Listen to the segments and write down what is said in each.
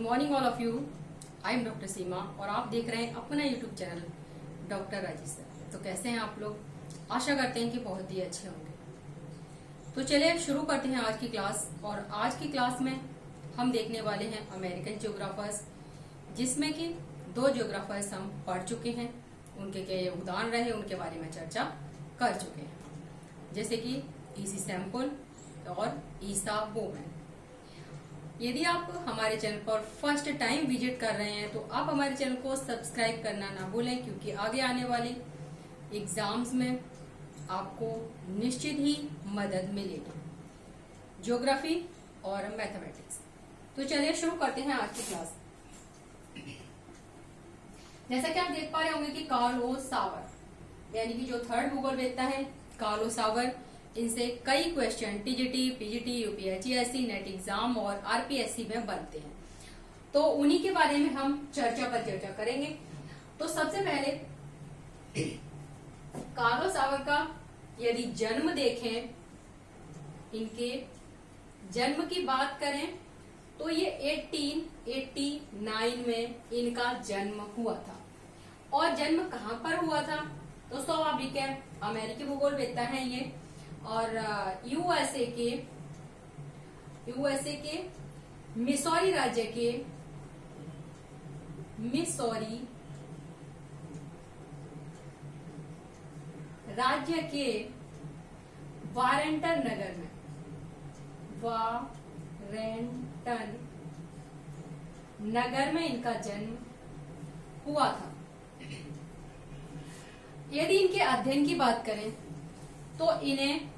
Morning all of you. I am doctor Seema और आप देख रहे हैं अपना YouTube channel doctor Rajesh sir. तो कैसे हैं आप लोग? आशा करते हैं कि बहुत ही अच्छे होंगे। तो चलिए शुरू करते हैं आज की क्लास। और आज की क्लास में हम देखने वाले हैं अमेरिकन ज्योग्राफर्स, जिसमें कि 2 ज्योग्राफर्स हम पढ़ चुके हैं। उनके क्या योगदान रहे उनके बारे में चर्चा कर चुके हैं, जैसे कि ईसी सैम्पल और ईसा बोमैन। यदि आप हमारे चैनल पर फर्स्ट टाइम विजिट कर रहे हैं तो आप हमारे चैनल को सब्सक्राइब करना ना भूलें, क्योंकि आगे आने वाले एग्जाम्स में आपको निश्चित ही मदद मिलेगी, ज्योग्राफी और मैथमेटिक्स। तो चलिए शुरू करते हैं आज की क्लास। जैसा कि आप देख पा रहे होंगे कि कार्ल ओ सावर, यानी कि जो 3rd भूगोलवेत्ता है कार्ल ओ सावर, इनसे कई question TGT, PGT, UPSC, net exam और आरपीएससी में बनते हैं। तो उन्हीं के बारे में हम चर्चा पर चर्चा करेंगे। तो सबसे पहले कार्ल ओ सावर का यदि जन्म देखें, इनके जन्म की बात करें तो ये 1889 में इनका जन्म हुआ था। और जन्म कहाँ पर हुआ था? तो स्वाभाविक है, अमेरिकी भूगोलवेत्ता हैं ये, और यूएसए के मिसौरी राज्य के वारेंटन नगर में इनका जन्म हुआ था। यदि इनके अध्ययन की बात करें तो इन्हें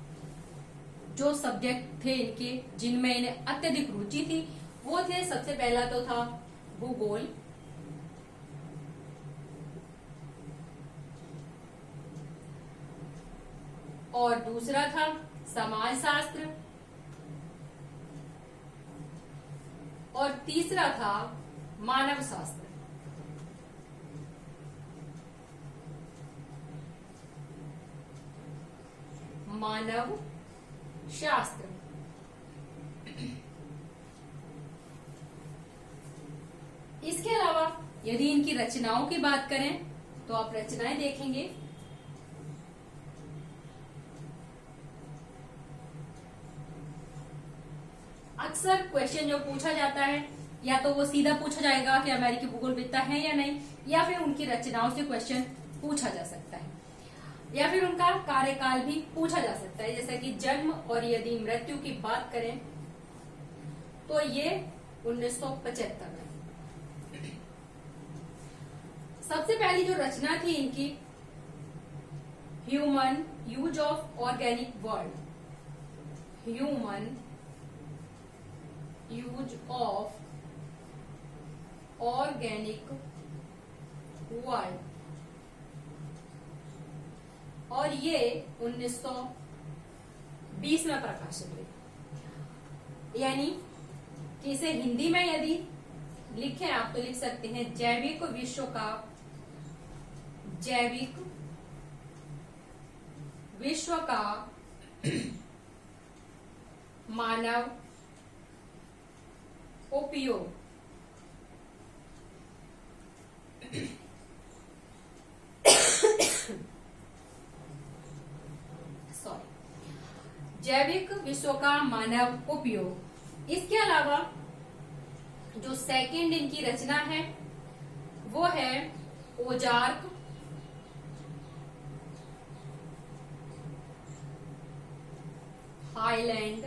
जो सब्जेक्ट थे इनके, जिनमें इन्हें अत्यधिक रुचि थी, वो थे, सबसे पहला तो था भूगोल, और दूसरा था समाजशास्त्र, और तीसरा था मानव शास्त्र। इसके अलावा यदि इनकी रचनाओं की बात करें तो आप रचनाएं देखेंगे। अक्सर क्वेश्चन जो पूछा जाता है, या तो वो सीधा पूछा जाएगा कि अमेरिकी भूगोलवेत्ता है या नहीं, या फिर उनकी रचनाओं से क्वेश्चन पूछा जा सकता है, या फिर उनका कार्यकाल भी पूछा जा सकता है। जैसा कि जन्म और यदि मृत्यु की बात करें तो ये 1975 में। सबसे पहली जो रचना थी इनकी, human use of organic world, human use of organic world, और ये 1920 में प्रकाशित हुई। यानी कि इसे हिंदी में यदि लिखें आप तो लिख सकते हैं जैविक विश्व का मानव उपयोग। जैविक विश्व का मानव उपयोग। इसके अलावा जो सेकंड इनकी रचना है वो है Ozark, highland,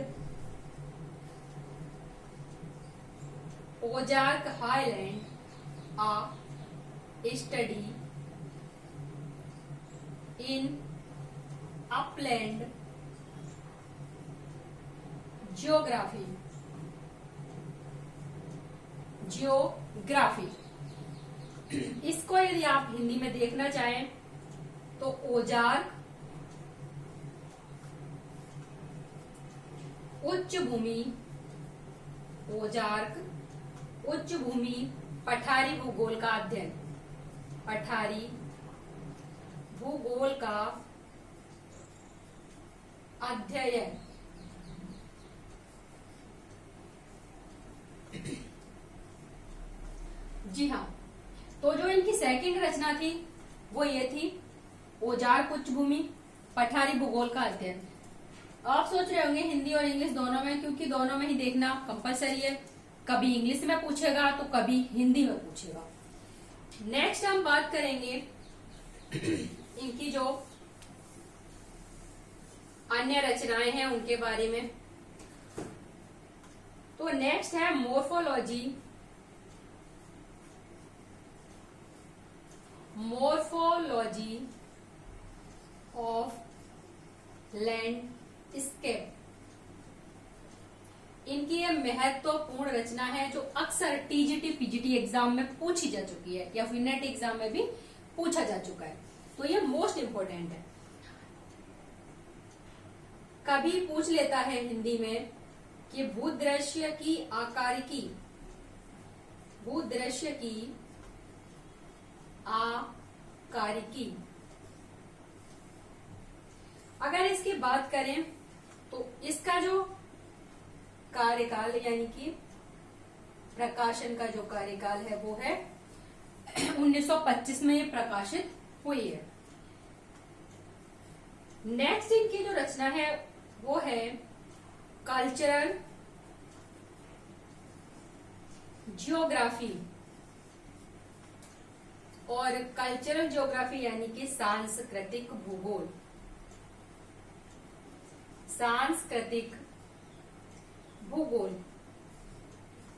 a study in upland geography. इसको यदि आप हिंदी में देखना चाहें तो ओजार्क उच्च भूमि पठारी भूगोल का अध्ययन, पठारी भूगोल का अध्ययन। जी हाँ, तो जो इनकी सेकंड रचना थी वो ये थी औजार पुच्छभूमि पठारी भूगोल का अध्ययन। आप सोच रहे होंगे हिंदी और इंग्लिश दोनों में, क्योंकि दोनों में ही देखना कंपलसरी है, कभी इंग्लिश में पूछेगा तो कभी हिंदी में पूछेगा। नेक्स्ट हम बात करेंगे इनकी जो अन्य रचनाएं हैं उनके बारे में। तो नेक्स्ट है मॉर्फोलॉजी ऑफ लैंडस्केप। इनकी ये महत्वपूर्ण रचना है जो अक्सर टीजीटी पीजीटी एग्जाम में पूछी जा चुकी है या फिर नेट एग्जाम में भी पूछा जा चुका है, तो ये मोस्ट इंपोर्टेंट है। कभी पूछ लेता है हिंदी में कि भूदृश्य की आकारिकी, भूदृश्य की आकारिकी। अगर इसकी बात करें तो इसका जो कार्यकाल यानी कि प्रकाशन का जो कार्यकाल है वो है 1925 में ये प्रकाशित हुई है। नेक्स्ट इनकी जो रचना है वो है कल्चरल जियोग्राफी, और कल्चरल जियोग्राफी यानी कि सांस्कृतिक भूगोल। सांस्कृतिक भूगोल,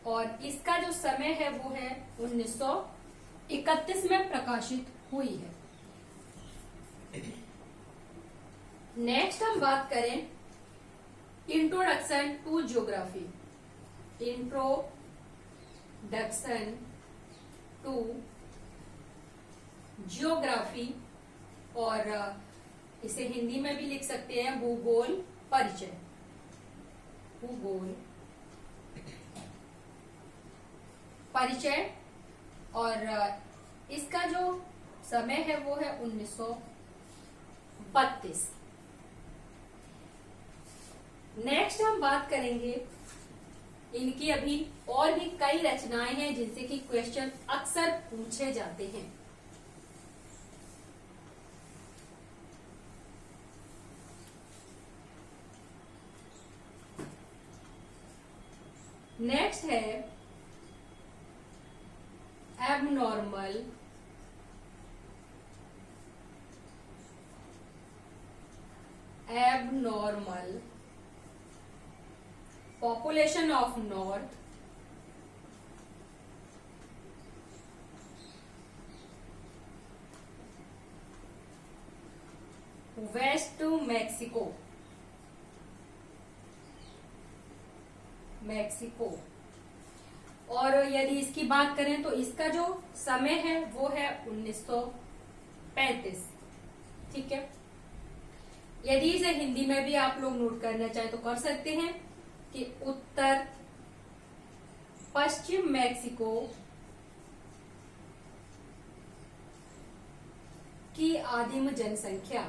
और इसका जो समय है वो है 1931 में प्रकाशित हुई है। नेक्स्ट हम बात करें introduction to geography. Introduction to geography, और इसे हिंदी में भी लिख सकते हैं भूगोल परिचय। भूगोल परिचय, और इसका जो समय है वो है 1932। नेक्स्ट हम बात करेंगे इनकी अभी और भी कई रचनाएं हैं जिनसे कि क्वेश्चन अक्सर पूछे जाते हैं। नेक्स्ट है abnormal population of north west Mexico. और यदि इसकी बात करें तो इसका जो समय है वो है 1935। ठीक है, यदि इसे हिंदी में भी आप लोग नोट करना चाहें तो कर सकते हैं कि उत्तर पश्चिम मैक्सिको की आदिम जनसंख्या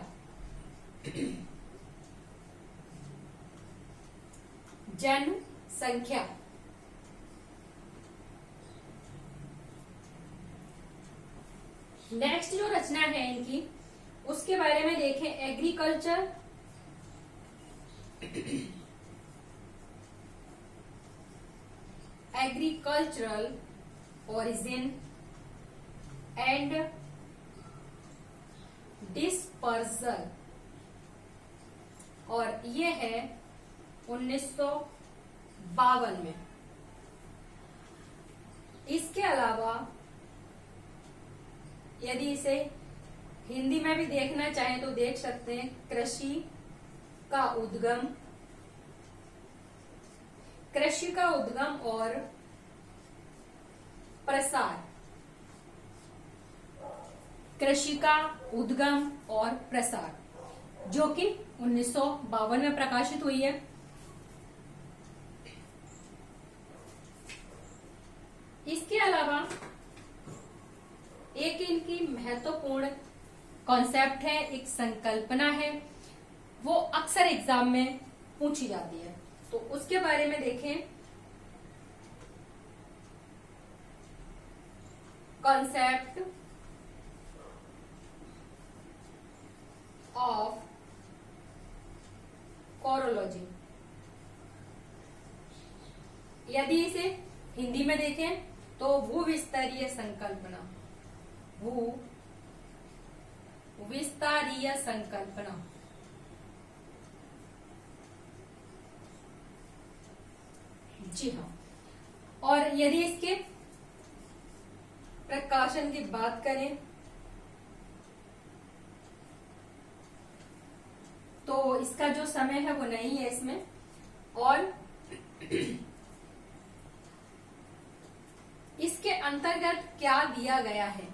नेक्स्ट जो रचना है इनकी उसके बारे में देखें। एग्रीकल्चरल ओरिजिन एंड डिस्पर्सल, और ये है 1952 में। इसके अलावा यदि इसे हिंदी में भी देखना चाहें तो देख सकते हैं कृषि का उद्गम और प्रसार। कृषि का उद्गम और प्रसार, जो कि 1952 में प्रकाशित हुई है। इसके अलावा एक इनकी महत्वपूर्ण कॉन्सेप्ट है, एक संकल्पना है, वो अक्सर एग्जाम में पूछी जाती है, तो उसके बारे में देखें। concept of chorology. यदि इसे हिंदी में देखें तो भूविस्तारीय संकल्पना, भूविस्तारीय संकल्पना। जी हाँ। और यदि इसके प्रकाशन की बात करें तो इसका जो समय है वो नहीं है इसमें, और इसके अंतर्गत क्या दिया गया है,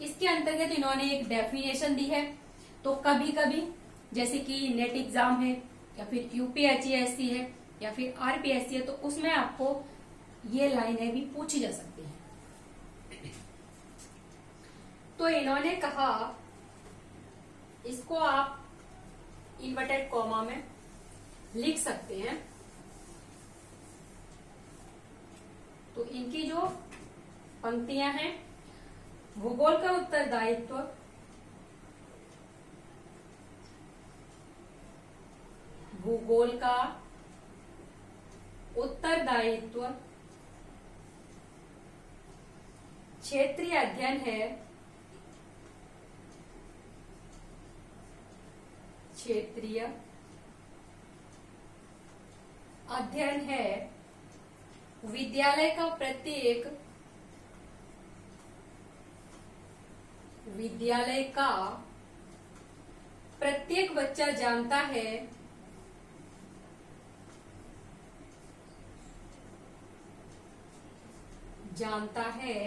इसके अंतर्गत इन्होंने एक डेफिनेशन दी है। तो कभी कभी जैसे कि नेट एग्जाम है या फिर यूपीएससी है या फिर आरपीएससी है, तो उसमें आपको ये लाइनें भी पूछी जा सकती हैं। तो इन्होंने कहा, इसको आप इन्वर्टेड कॉमा में लिख सकते हैं। तो इनकी जो पंक्तियां हैं, भूगोल का उत्तरदायित्व, भूगोल का उत्तरदायित्व क्षेत्रीय अध्ययन है, क्षेत्रीय अध्ययन है। विद्यालय का प्रत्येक बच्चा जानता है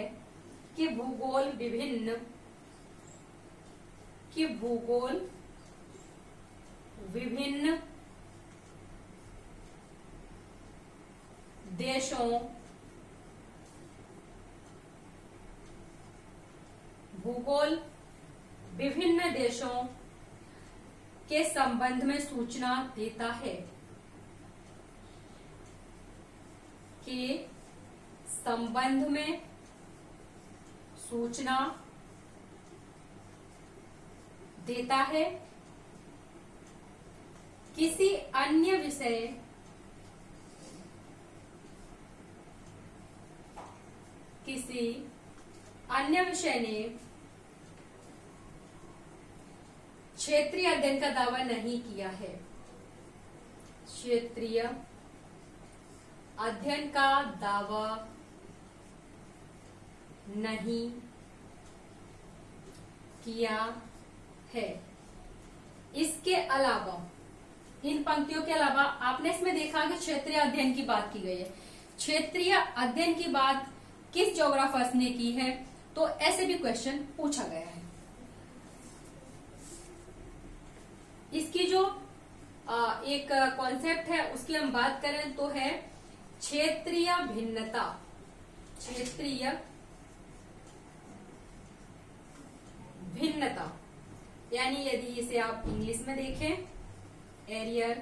कि भूगोल विभिन्न देशों, भूगोल विभिन्न देशों के संबंध में सूचना देता है, के संबंध में सूचना देता है। किसी अन्य विषय ने क्षेत्रीय अध्ययन का दावा नहीं किया है, क्षेत्रीय अध्ययन का दावा नहीं किया है। इसके अलावा, इन पंक्तियों के अलावा आपने इसमें देखा कि क्षेत्रीय अध्ययन की बात की गई है। क्षेत्रीय अध्ययन की बात किस ज्योग्राफर्स ने की है, तो ऐसे भी क्वेश्चन पूछा गया है। इसकी जो एक कॉन्सेप्ट है उसकी हम बात करें तो है क्षेत्रीय भिन्नता, क्षेत्रीय भिन्नता। यानी यदि इसे आप इंग्लिश में देखें, एरियल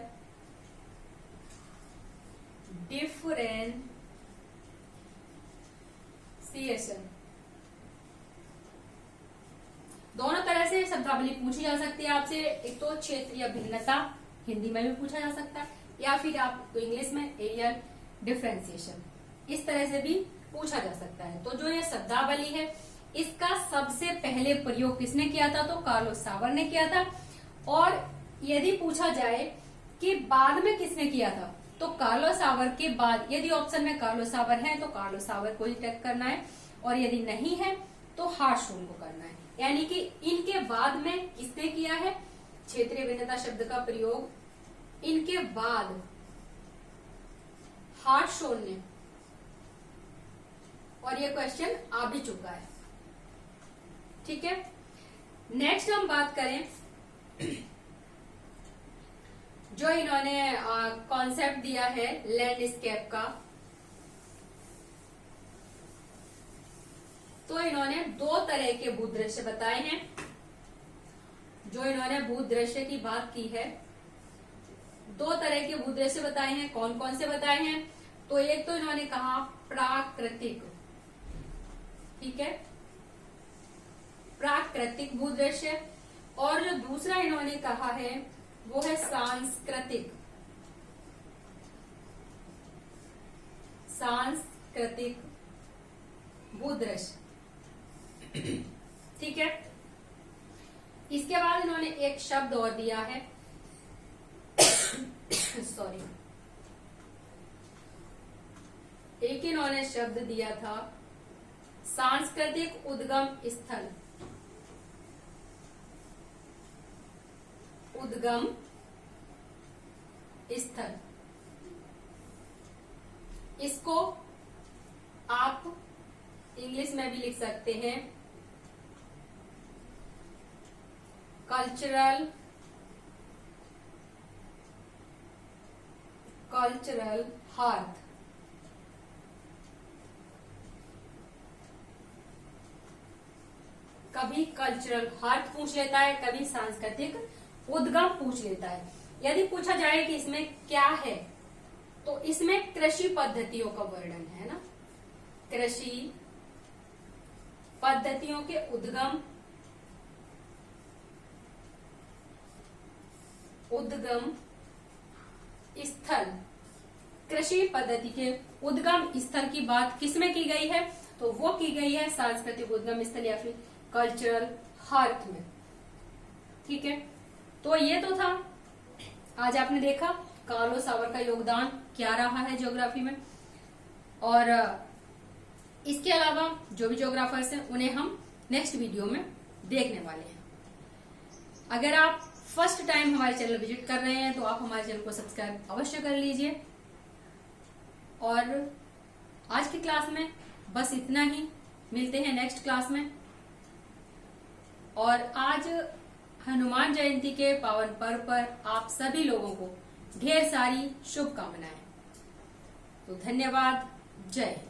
डिफरेंशिएशन, दोनों तरह से शब्दावली पूछी जा सकती है आपसे। एक तो क्षेत्रीय भिन्नता हिंदी में भी पूछा जा सकता है, या फिर आप इंग्लिश में एरियल डिफरेंशिएशन, इस तरह से भी पूछा जा सकता है। तो जो ये शब्दावली है, इसका सबसे पहले प्रयोग किसने किया था, तो कार्लो सावर ने किया था। और यदि पूछा जाए कि बाद में किसने किया था, तो कार्लो सावर के बाद, यदि ऑप्शन में कार्लो सावर है तो कार्लो सावर को ही टिक करना है, और यदि नहीं है तो हार्शोन को करना है। यानी कि इनके बाद में किसने किया है क्षेत्रीय भिन्नता शब्द का प्रयोग, इनके बाद हार्शोन ने, और ये क्वेश्चन आ भी चुका है। ठीक है, नेक्स्ट हम बात करें जो इन्होंने कॉन्सेप्ट दिया है लैंडस्केप का। तो इन्होंने दो तरह के भूदृश्य बताए हैं। जो इन्होंने भूदृश्य की बात की है, दो तरह के भूदृश्य बताए हैं। कौन कौन से बताए हैं, तो एक तो इन्होंने कहा प्राकृतिक, ठीक है, प्राकृतिक भूदृश्य, और जो दूसरा इन्होंने कहा है वो है सांस्कृतिक भूदृश्य। ठीक है। इसके बाद इन्होंने एक शब्द और दिया है सॉरी, एक इन्होंने शब्द दिया था सांस्कृतिक उद्गम स्थल। उद्गम स्थल, इसको आप इंग्लिश में भी लिख सकते हैं कल्चरल हार्थ। कभी कल्चरल हार्थ पूछ लेता है, कभी सांस्कृतिक उद्गम पूछ लेता है। यदि पूछा जाए कि इसमें क्या है, तो इसमें कृषि पद्धतियों का वर्णन है ना, कृषि पद्धतियों के उद्गम स्थल। कृषि पद्धति के उद्गम स्थल की बात किसमें की गई है, तो वो की गई है सांस्कृतिक उद्गम स्थल या फिर कल्चरल हार्थ में। ठीक है, तो ये तो था, आज आपने देखा कार्लो सावर का योगदान क्या रहा है ज्योग्राफी में, और इसके अलावा जो भी ज्योग्राफर्स हैं उन्हें हम नेक्स्ट वीडियो में देखने वाले हैं। अगर आप फर्स्ट टाइम हमारे चैनल विजिट कर रहे हैं तो आप हमारे चैनल को सब्सक्राइब अवश्य कर लीजिए। और आज की क्लास में बस इतना ही, मिलते हैं नेक्स्ट क्लास में। और आज हनुमान जयंती के पावन पर्व पर आप सभी लोगों को ढेर सारी शुभकामनाएं। तो धन्यवाद, जय हिंद।